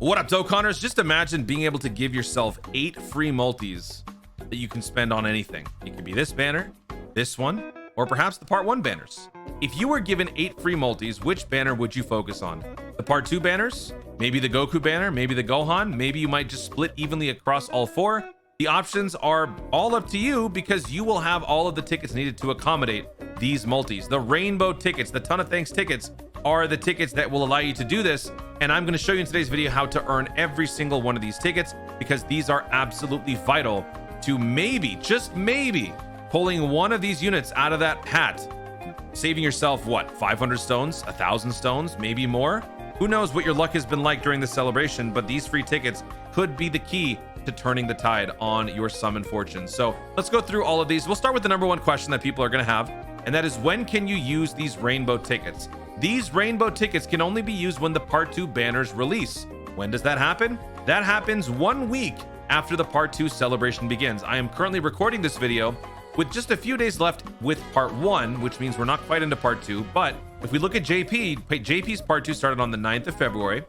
What up, Dokkanners? Just imagine being able to give yourself 8 free multis that you can spend on anything. It could be this banner, this one, or perhaps the part 1 banners. If you were given 8 free multis, which banner would you focus on? The part 2 banners? Maybe the Goku banner? Maybe the Gohan? Maybe you might just split evenly across all 4? The options are all up to you because you will have all of the tickets needed to accommodate these multis. The rainbow tickets, the ton of thanks tickets, are the tickets that will allow you to do this. And I'm going to show you in today's video how to earn every single one of these tickets, because these are absolutely vital to maybe, just maybe, pulling one of these units out of that hat, saving yourself, what, 500 stones, 1,000 stones, maybe more? Who knows what your luck has been like during the celebration, but these free tickets could be the key to turning the tide on your summon fortune. So let's go through all of these. We'll start with the number 1 question that people are going to have, and that is, when can you use these rainbow tickets? These rainbow tickets can only be used when the part 2 banners release. When does that happen? That happens 1 week after the part 2 celebration begins. I am currently recording this video with just a few days left with part 1, which means we're not quite into part 2. But if we look at JP's part 2 started on the 9th of February.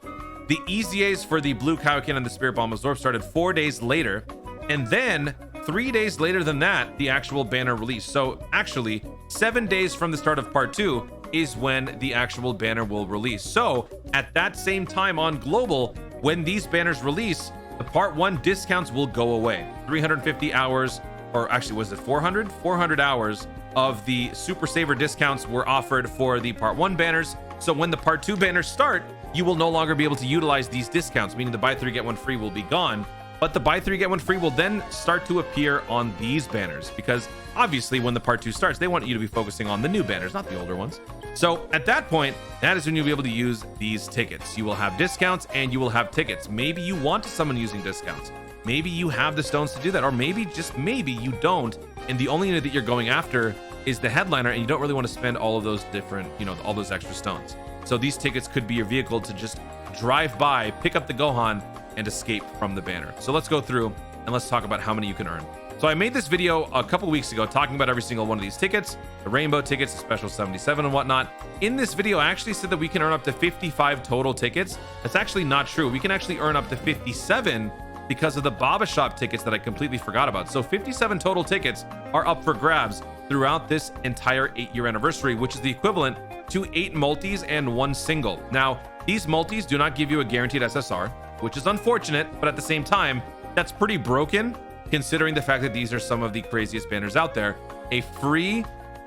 The EZAs for the Blue Kaioken and the Spirit Bomb Absorb started 4 days later. And then 3 days later than that, the actual banner released. So actually 7 days from the start of part 2 is when the actual banner will release. So at that same time on global, when these banners release, the part 1 discounts will go away. 350 hours, or actually was it 400? 400 hours of the Super Saver discounts were offered for the part 1 banners. So when the part 2 banners start, you will no longer be able to utilize these discounts, meaning the buy 3 get 1 free will be gone. But the buy 3 get 1 free will then start to appear on these banners, because obviously when the part 2 starts, they want you to be focusing on the new banners, not the older ones. So at that point, that is when you'll be able to use these tickets. You will have discounts and you will have tickets. Maybe you want to summon using discounts. Maybe you have the stones to do that, or maybe, just maybe, you don't, and the only unit that you're going after is the headliner, and you don't really want to spend all of those different, all those extra stones. So these tickets could be your vehicle to just drive by, pick up the Gohan, and escape from the banner. So let's go through and let's talk about how many you can earn. So I made this video a couple weeks ago talking about every single one of these tickets, the rainbow tickets, the special 77 and whatnot. In this video, I actually said that we can earn up to 55 total tickets. That's actually not true. We can actually earn up to 57 because of the Baba Shop tickets that I completely forgot about. So 57 total tickets are up for grabs throughout this entire 8-year anniversary, which is the equivalent to 8 multis and 1 single. Now, these multis do not give you a guaranteed SSR, which is unfortunate, but at the same time, that's pretty broken considering the fact that these are some of the craziest banners out there. A free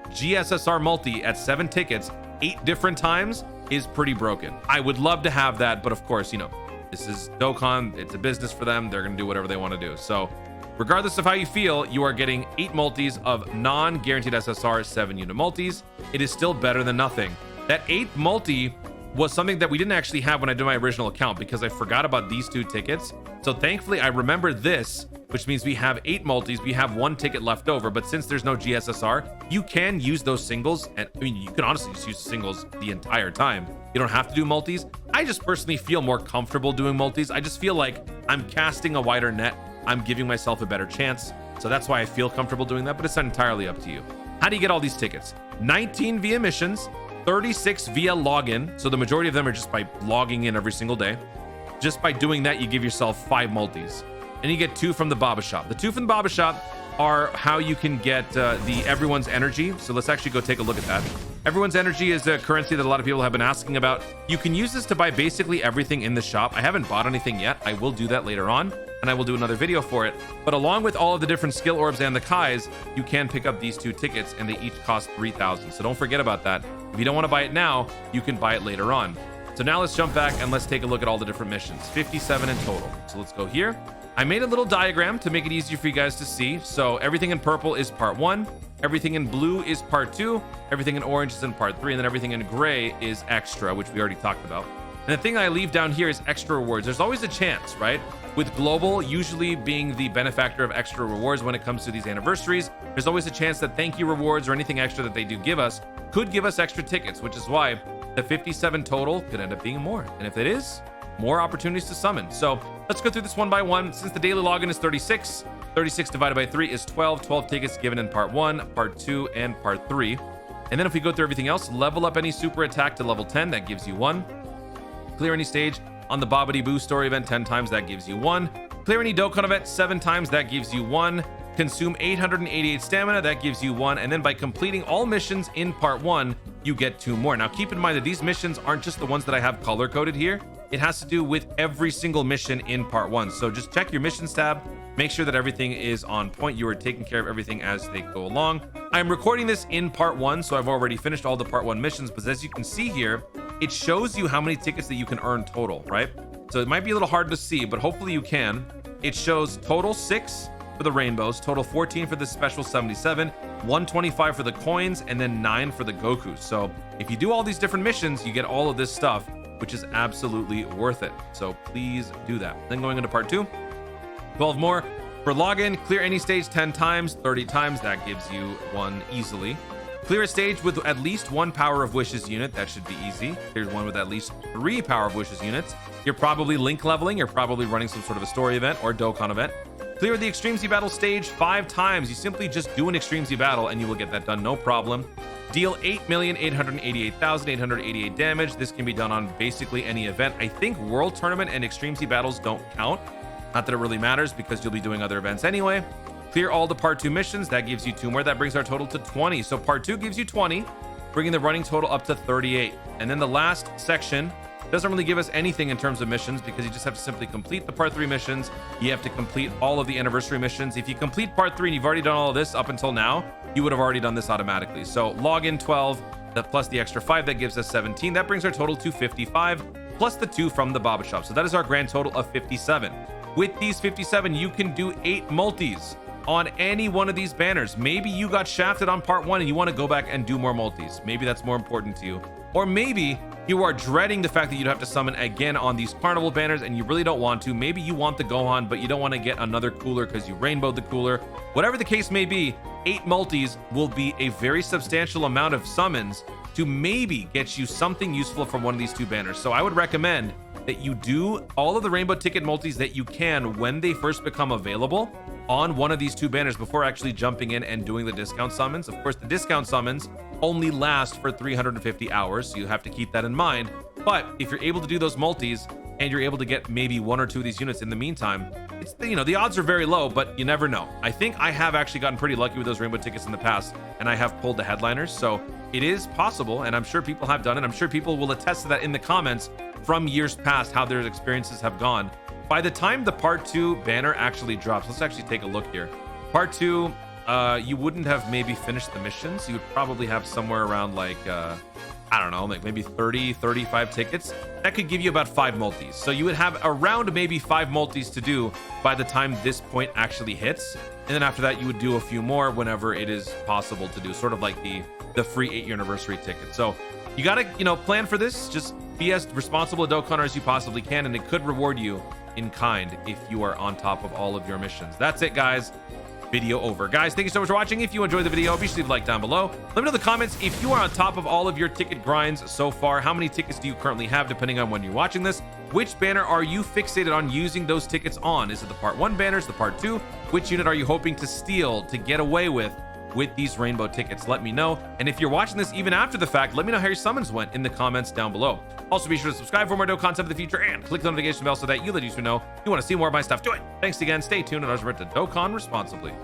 GSSR multi at 7 tickets 8 different times is pretty broken. I would love to have that, but of course, this is Dokkan. It's a business for them. They're going to do whatever they want to do. So regardless of how you feel, you are getting 8 multis of non-guaranteed SSR 7-unit multis. It is still better than nothing. That 8 multi was something that we didn't actually have when I did my original account, because I forgot about these 2 tickets. So thankfully I remember this, which means we have 8 multis. We have 1 ticket left over, but since there's no GSSR, you can use those singles. And I mean, you can honestly just use singles the entire time. You don't have to do multis. I just personally feel more comfortable doing multis. I just feel like I'm casting a wider net. I'm giving myself a better chance. So that's why I feel comfortable doing that, but it's entirely up to you. How do you get all these tickets? 19 via missions, 36 via login. So the majority of them are just by logging in every single day. Just by doing that, you give yourself 5 multis. And you get 2 from the Baba Shop. The 2 from the Baba Shop are how you can get the Everyone's Energy. So let's actually go take a look at that. Everyone's Energy is a currency that a lot of people have been asking about. You can use this to buy basically everything in the shop. I haven't bought anything yet. I will do that later on, and I will do another video for it. But along with all of the different skill orbs and the Kais, you can pick up these 2 tickets, and they each cost 3,000. So don't forget about that. If you don't want to buy it now, you can buy it later on. So now let's jump back and let's take a look at all the different missions. 57 in total. So let's go here. I made a little diagram to make it easier for you guys to see. So everything in purple is part 1, everything in blue is part 2, everything in orange is in part 3, and then everything in gray is extra, which we already talked about. And the thing I leave down here is extra rewards. There's always a chance, right? With global usually being the benefactor of extra rewards when it comes to these anniversaries, there's always a chance that thank you rewards or anything extra that they do give us could give us extra tickets, which is why the 57 total could end up being more. And if it is, more opportunities to summon. So let's go through this one by one. Since the daily login is 36, 36 divided by 3 is 12. 12 tickets given in part 1, part 2, and part 3. And then if we go through everything else, level up any super attack to level 10, that gives you 1. Clear any stage on the Bobbity Boo story event 10 times, that gives you 1. Clear any Dokkan event 7 times, that gives you 1. Consume 888 stamina, that gives you 1. And then by completing all missions in part 1, you get 2 more. Now keep in mind that these missions aren't just the ones that I have color coded here. It has to do with every single mission in part 1. So just check your missions tab, make sure that everything is on point. You are taking care of everything as they go along. I'm recording this in part 1, so I've already finished all the part 1 missions, but as you can see here, it shows you how many tickets that you can earn total, right? So it might be a little hard to see, but hopefully you can. It shows total 6 for the rainbows, total 14 for the special 77, 125 for the coins, and then 9 for the Gokus. So if you do all these different missions, you get all of this stuff, which is absolutely worth it. So please do that. Then going into part 2, 12 more for login. Clear any stage 10 times, 30 times, that gives you 1 easily. Clear a stage with at least 1 Power of Wishes unit, that should be easy. Here's one with at least 3 Power of Wishes units. You're probably link leveling, you're probably running some sort of a story event or Dokkan event. Clear the Extreme Z Battle stage 5 times. You simply just do an Extreme Z Battle and you will get that done, no problem. Deal 8,888,888 damage. This can be done on basically any event. I think World Tournament and Extreme Z Battles don't count. Not that it really matters because you'll be doing other events anyway. Clear all the part 2 missions. That gives you 2 more. That brings our total to 20. So part 2 gives you 20, bringing the running total up to 38. And then the last section doesn't really give us anything in terms of missions because you just have to simply complete the part 3 missions. You have to complete all of the anniversary missions. If you complete part 3 and you've already done all of this up until now, you would have already done this automatically. So login 12, plus the extra 5, that gives us 17. That brings our total to 55, plus the 2 from the Baba Shop. So that is our grand total of 57. With these 57, you can do 8 multis on any one of these banners. Maybe you got shafted on part 1 and you want to go back and do more multis. Maybe that's more important to you. Or maybe you are dreading the fact that you'd have to summon again on these carnival banners and you really don't want to. Maybe you want the Gohan, but you don't want to get another cooler because you rainbowed the cooler. Whatever the case may be, 8 multis will be a very substantial amount of summons to maybe get you something useful from one of these 2 banners. So I would recommend that you do all of the rainbow ticket multis that you can when they first become available on one of these 2 banners before actually jumping in and doing the discount summons. Of course, the discount summons only last for 350 hours, so you have to keep that in mind. But if you're able to do those multis and you're able to get maybe 1 or 2 of these units in the meantime, it's, you know, the odds are very low, but you never know. I think I have actually gotten pretty lucky with those rainbow tickets in the past, and I have pulled the headliners, so it is possible, and I'm sure people have done it. I'm sure people will attest to that in the comments from years past, how their experiences have gone. By the time the part 2 banner actually drops, let's actually take a look here. Part 2, you wouldn't have maybe finished the missions. You would probably have somewhere around like I don't know, like maybe 30 35 tickets. That could give you about 5 multis, so you would have around maybe 5 multis to do by the time this point actually hits. And then after that, you would do a few more whenever it is possible to do, sort of like the free 8-year anniversary ticket. So you gotta, you know, plan for this. Just be as responsible a Dokkaner as you possibly can, and it could reward you in kind if you are on top of all of your missions. That's it, guys. Video over. Guys, thank you so much for watching. If you enjoyed the video, be sure to leave a like down below. Let me know in the comments if you are on top of all of your ticket grinds so far. How many tickets do you currently have, depending on when you're watching this? Which banner are you fixated on using those tickets on? Is it the part 1 banners, the part 2? Which unit are you hoping to steal to get away with these rainbow tickets? Let me know. And if you're watching this even after the fact, let me know how your summons went in the comments down below. Also, be sure to subscribe for more Dokkan content in the future and click the notification bell so that you let you know you want to see more of my stuff. Do it. Thanks again. Stay tuned, and I was ready to Dokkan responsibly.